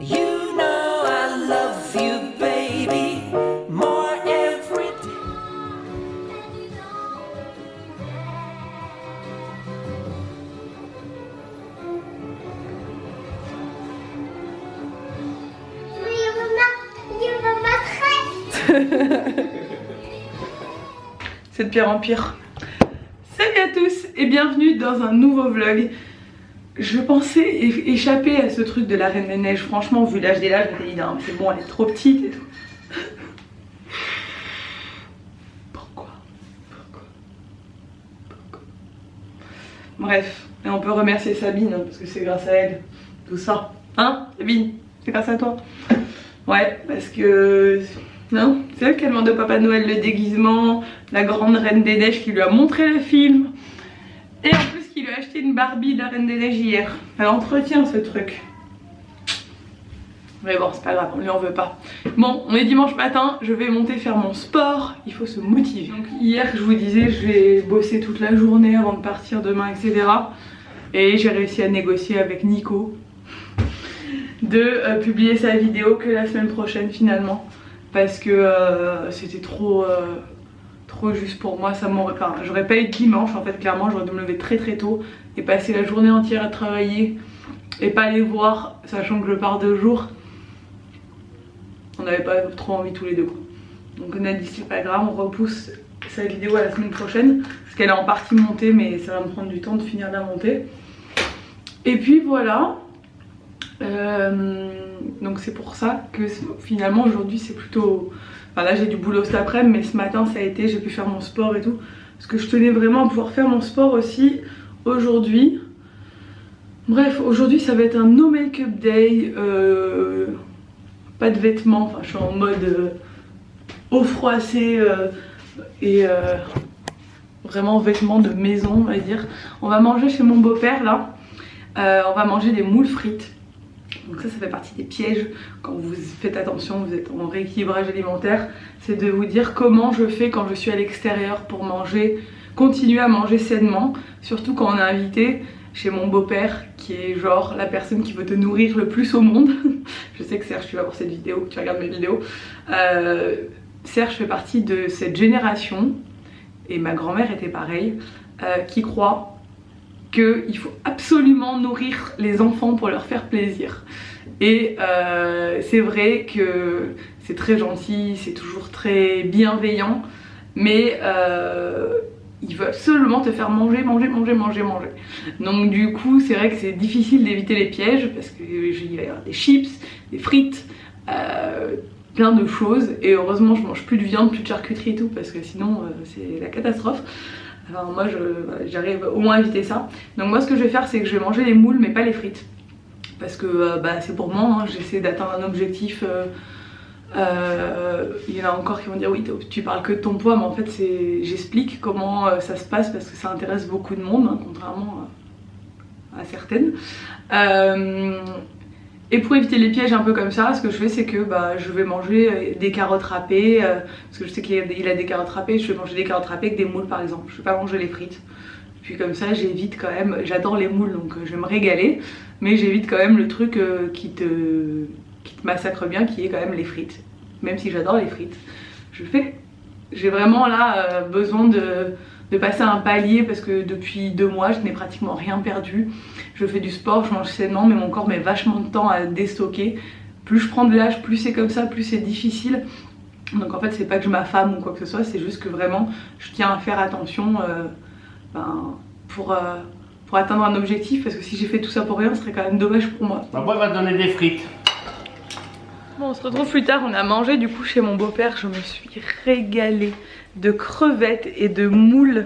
You know I love you, baby, more every day. C'est de pire en pire. Salut à tous et bienvenue dans un nouveau vlog. Je pensais échapper à ce truc de la Reine des Neiges. Franchement, vu l'âge des l'âge, je me suis dit non, c'est bon, elle est trop petite et tout. Pourquoi Bref, et on peut remercier Sabine, hein, parce que c'est grâce à elle, tout ça. Hein, Sabine? C'est grâce à toi. Ouais, parce que... Non, c'est elle qui a demandé au Papa Noël le déguisement, la grande Reine des Neiges qui lui a montré le film. Et en plus qui lui a acheté une Barbie de la Reine des Neiges hier. Elle entretient ce truc. Mais bon, c'est pas grave, on lui en veut pas. Bon, on est dimanche matin, je vais monter faire mon sport. Il faut se motiver. Donc hier, je vous disais, je vais bosser toute la journée avant de partir demain, etc. Et j'ai réussi à négocier avec Nico de publier sa vidéo que la semaine prochaine finalement. Parce que c'était trop juste pour moi, ça m'aurait... Enfin, j'aurais pas eu de dimanche en fait, clairement, j'aurais dû me lever très tôt et passer la journée entière à travailler et pas les voir, sachant que je pars 2 jours. On n'avait pas trop envie tous les deux quoi. Donc on a dit c'est pas grave, on repousse sa vidéo à la semaine prochaine, parce qu'elle est en partie montée mais ça va me prendre du temps de finir la monter. Et puis voilà. Donc c'est pour ça que finalement aujourd'hui c'est plutôt... Enfin là j'ai du boulot cet après-midi, mais ce matin ça a été, j'ai pu faire mon sport et tout. Parce que je tenais vraiment à pouvoir faire mon sport aussi aujourd'hui. Bref, aujourd'hui ça va être un no make-up day. Pas de vêtements, enfin je suis en mode eau froissée et vraiment vêtements de maison on va dire. On va manger chez mon beau-père là. On va manger des moules frites. Donc ça fait partie des pièges quand vous faites attention, vous êtes en rééquilibrage alimentaire, c'est de vous dire comment je fais quand je suis à l'extérieur pour manger, continuer à manger sainement, surtout quand on est invité chez mon beau-père qui est genre la personne qui veut te nourrir le plus au monde. Je sais que Serge, tu vas voir cette vidéo, tu regardes mes vidéos. Serge fait partie de cette génération, et ma grand-mère était pareille, qui croit qu'il faut absolument nourrir les enfants pour leur faire plaisir. Et c'est vrai que c'est très gentil, c'est toujours très bienveillant, mais il veut absolument te faire manger. Donc du coup c'est vrai que c'est difficile d'éviter les pièges, parce qu'il va y avoir des chips, des frites, plein de choses, et heureusement je mange plus de viande, plus de charcuterie et tout, parce que sinon c'est la catastrophe. Alors moi j'arrive au moins à éviter ça. Donc moi ce que je vais faire c'est que je vais manger les moules mais pas les frites. Parce que c'est pour moi, hein, j'essaie d'atteindre un objectif. Il y en a encore qui vont dire oui tu parles que de ton poids, mais en fait j'explique comment ça se passe parce que ça intéresse beaucoup de monde, hein, contrairement à certaines. Et pour éviter les pièges un peu comme ça, ce que je fais c'est que je vais manger des carottes râpées, parce que je sais qu'il a des carottes râpées, je vais manger des carottes râpées avec des moules par exemple, je vais pas manger les frites. Puis comme ça j'évite quand même, j'adore les moules donc je vais me régaler, mais j'évite quand même le truc qui te massacre bien, qui est quand même les frites. Même si j'adore les frites, j'ai vraiment là besoin de passer un palier, parce que depuis 2 mois je n'ai pratiquement rien perdu. Je fais du sport, je mange sainement, mais mon corps met vachement de temps à déstocker. Plus je prends de l'âge, plus c'est comme ça, plus c'est difficile. Donc en fait c'est pas que je m'affame ou quoi que ce soit, c'est juste que vraiment je tiens à faire attention pour atteindre un objectif, parce que si j'ai fait tout ça pour rien ce serait quand même dommage pour moi. Moi, on va te donner des frites. Bon, on se retrouve plus tard, on a mangé du coup chez mon beau-père, je me suis régalée de crevettes et de moules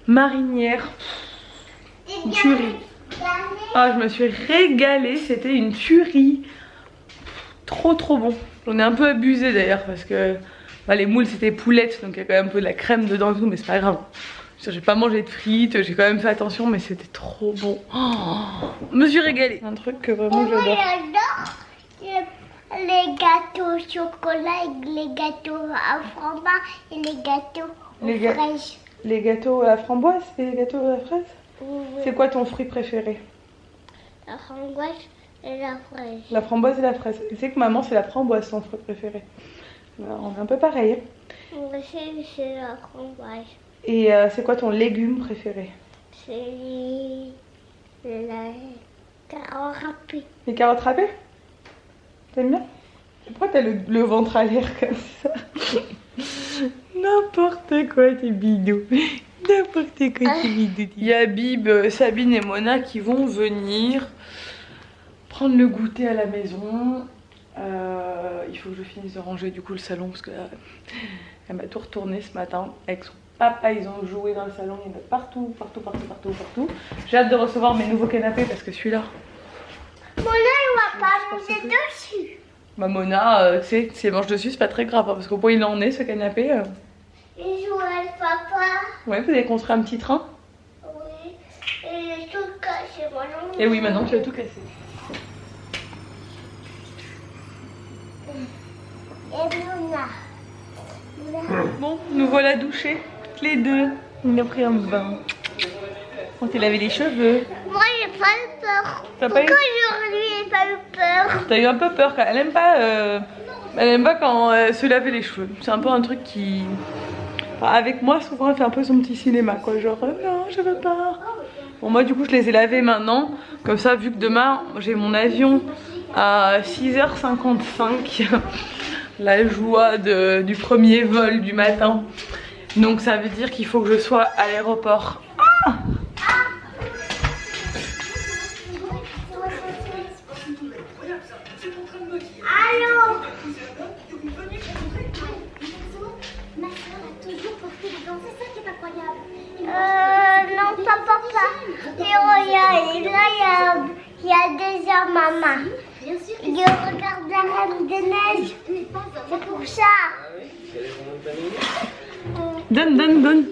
marinières. Une tuerie. Ah, je me suis régalée, c'était une tuerie. Trop bon. J'en ai un peu abusé d'ailleurs parce que les moules c'était poulettes, donc il y a quand même un peu de la crème dedans et tout, mais c'est pas grave. J'ai pas mangé de frites, j'ai quand même fait attention, mais c'était trop bon. Je me suis régalée. Un truc que vraiment j'adore. Les gâteaux au chocolat, les gâteaux à framboise et les gâteaux aux fraises. Les gâteaux à framboise et les gâteaux à fraises? Oui. C'est quoi ton fruit préféré? La framboise, Et la fraise. La framboise et la fraise. Tu sais que maman, c'est la framboise son fruit préféré. Alors, on est un peu pareil. Moi aussi, c'est la framboise. Et c'est quoi ton légume préféré? C'est la carotte râpée. Les carottes râpées? T'aimes bien? Pourquoi t'as le ventre à l'air comme ça? N'importe quoi, tes bidous. N'importe quoi, tes bidous. Il y a Bib, Sabine et Mona qui vont venir prendre le goûter à la maison. Il faut que je finisse de ranger du coup le salon parce que elle m'a tout retourné ce matin avec son papa. Ils ont joué dans le salon, il y en a partout. J'ai hâte de recevoir mes nouveaux canapés parce que celui-là, Mona, il va pas manger dessus. ma Mona, tu sais, si elle mange dessus, c'est pas très grave hein, parce qu'au point il en est ce canapé. Et joue avec papa. Ouais, vous avez construit un petit train. Oui. Et il est tout cassé. Moi, non. Et oui, maintenant tu as tout cassé. Et Mona. Bon, nous voilà douchés, toutes les deux. On a pris un bain. On s'est lavé les cheveux. Moi, j'ai pas eu peur. T'as pas eu... Pourquoi aujourd'hui, j'ai pas eu peur? T'as eu un peu peur, elle aime pas quand se laver les cheveux. C'est un peu un truc qui... Enfin, avec moi, souvent, elle fait un peu son petit cinéma, quoi. Genre, non, je veux pas. Bon, moi, du coup, je les ai lavés maintenant. Comme ça, vu que demain, j'ai mon avion à 6h55. La joie du premier vol du matin. Donc, ça veut dire qu'il faut que je sois à l'aéroport. Ah! Allô? Ma soeur a toujours porté des gants, c'est ça qui est incroyable. Non, pas papa. Mais regarde, là, il y a déjà maman. Je regarde la Reine des Neiges. C'est pour ça. Donne.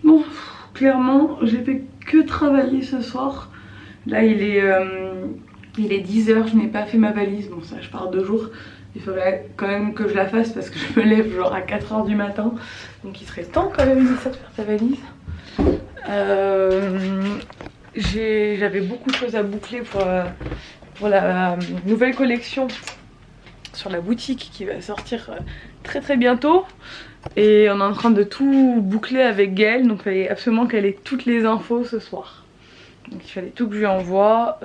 Bon, clairement, j'ai fait que travailler ce soir. Là, il est 10h, je n'ai pas fait ma valise. Bon, ça, je pars 2 jours. Il faudrait quand même que je la fasse parce que je me lève genre à 4h du matin. Donc, il serait temps quand même, Elissa, de faire ta valise. J'avais beaucoup de choses à boucler pour la nouvelle collection sur la boutique qui va sortir très bientôt. Et on est en train de tout boucler avec Gaëlle, donc il fallait absolument qu'elle ait toutes les infos ce soir. Donc il fallait tout que je lui envoie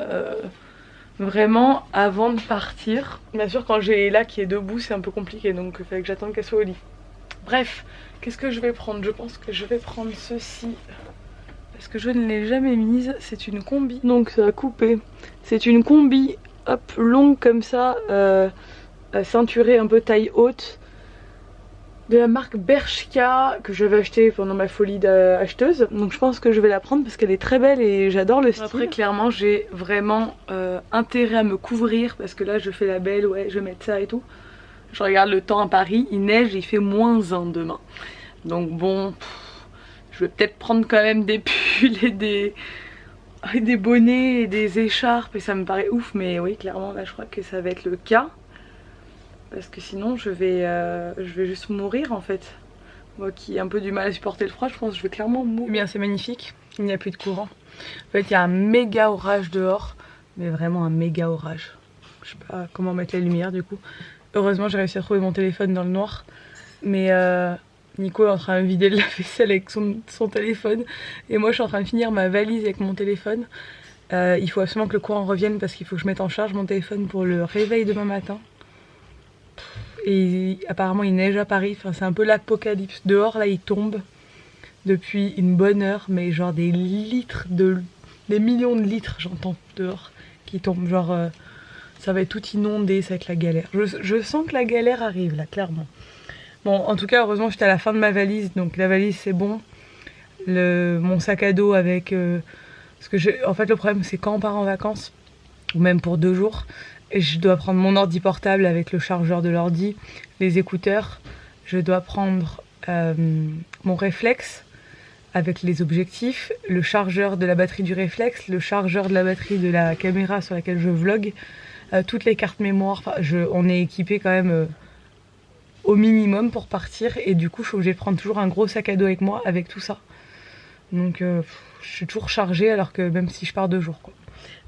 vraiment avant de partir. Bien sûr, quand j'ai Ella qui est debout, c'est un peu compliqué, donc il fallait que j'attende qu'elle soit au lit. Bref, qu'est-ce que je vais prendre? Je pense que je vais prendre ceci parce que je ne l'ai jamais mise. C'est une combi, donc ça a coupé. C'est une combi, hop, longue comme ça, ceinturée un peu taille haute, de la marque Bershka que j'avais acheté pendant ma folie d'acheteuse. Donc je pense que je vais la prendre parce qu'elle est très belle et j'adore le style. Après clairement j'ai vraiment intérêt à me couvrir parce que là je fais la belle, ouais je vais mettre ça et tout. Je regarde le temps à Paris, il neige et il fait -1 demain. Donc bon, je vais peut-être prendre quand même des pulls et des bonnets et des écharpes et ça me paraît ouf, mais oui clairement là je crois que ça va être le cas. Parce que sinon je vais juste mourir en fait. Moi qui ai un peu du mal à supporter le froid, je pense que je vais clairement mourir. Eh bien c'est magnifique, il n'y a plus de courant. En fait il y a un méga orage dehors, mais vraiment un méga orage. Je sais pas comment mettre la lumière du coup. Heureusement j'ai réussi à trouver mon téléphone dans le noir. Mais Nico est en train de vider le lave-vaisselle avec son téléphone. Et moi je suis en train de finir ma valise avec mon téléphone. Il faut absolument que le courant revienne parce qu'il faut que je mette en charge mon téléphone pour le réveil demain matin. Et apparemment il neige à Paris, enfin, c'est un peu l'apocalypse. Dehors là il tombe depuis une bonne heure, mais genre des millions de litres j'entends dehors qui tombent. Genre ça va être tout inondé, ça va être la galère. Je sens que la galère arrive là, clairement. Bon en tout cas heureusement j'étais à la fin de ma valise, donc la valise c'est bon. Mon sac à dos avec... parce que en fait le problème c'est quand on part en vacances, ou même pour 2 jours, et je dois prendre mon ordi portable avec le chargeur de l'ordi, les écouteurs, je dois prendre mon réflexe avec les objectifs, le chargeur de la batterie du réflexe, le chargeur de la batterie de la caméra sur laquelle je vlog, toutes les cartes mémoire, enfin, on est équipé quand même au minimum pour partir, et du coup je suis obligée de prendre toujours un gros sac à dos avec moi avec tout ça. Donc je suis toujours chargée alors que même si je pars 2 jours quoi.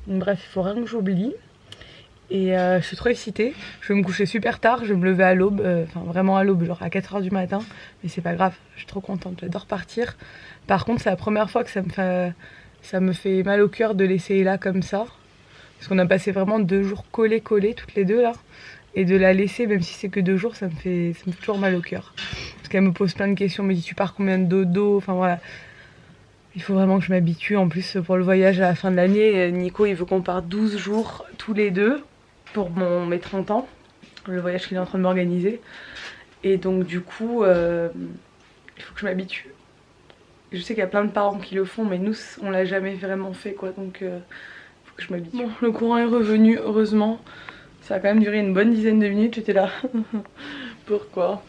Donc, bref, il faut rien que j'oublie. Et je suis trop excitée. Je vais me coucher super tard, je vais me lever à l'aube, enfin vraiment à l'aube, genre à 4h du matin. Mais c'est pas grave, je suis trop contente, j'adore partir. Par contre c'est la première fois que ça me fait mal au cœur de laisser Ella comme ça. Parce qu'on a passé vraiment 2 jours collés toutes les deux là. Et de la laisser, même si c'est que 2 jours, ça me fait toujours mal au cœur. Parce qu'elle me pose plein de questions, elle me dit tu pars combien de dodo, enfin voilà. Il faut vraiment que je m'habitue. En plus pour le voyage à la fin de l'année, Nico il veut qu'on parte 12 jours tous les deux. Pour mes 30 ans, le voyage qu'il est en train de m'organiser. Et donc du coup, il faut que je m'habitue. Je sais qu'il y a plein de parents qui le font, mais nous, on l'a jamais vraiment fait quoi, donc il faut que je m'habitue. Bon, le courant est revenu, heureusement. Ça a quand même duré une bonne dizaine de minutes, j'étais là. Pourquoi?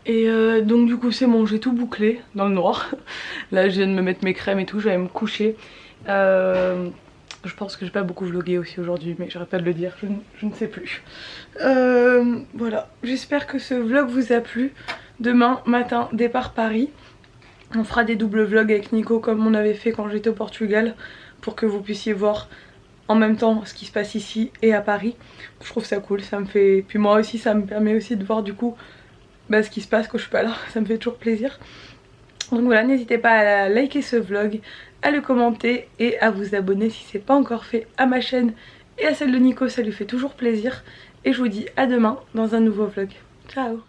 Et donc du coup c'est bon, j'ai tout bouclé dans le noir. Là je viens de me mettre mes crèmes et tout, je vais me coucher. Je pense que j'ai pas beaucoup vlogué aussi aujourd'hui, mais j'arrête pas de le dire, je ne sais plus. Voilà, j'espère que ce vlog vous a plu. Demain matin, départ Paris. On fera des doubles vlogs avec Nico comme on avait fait quand j'étais au Portugal, pour que vous puissiez voir en même temps ce qui se passe ici et à Paris. Je trouve ça cool, ça me fait... Puis moi aussi ça me permet aussi de voir du coup ce qui se passe quand je suis pas là, ça me fait toujours plaisir. Donc voilà, n'hésitez pas à liker ce vlog, à le commenter et à vous abonner si c'est pas encore fait à ma chaîne et à celle de Nico, ça lui fait toujours plaisir. Et je vous dis à demain dans un nouveau vlog. Ciao!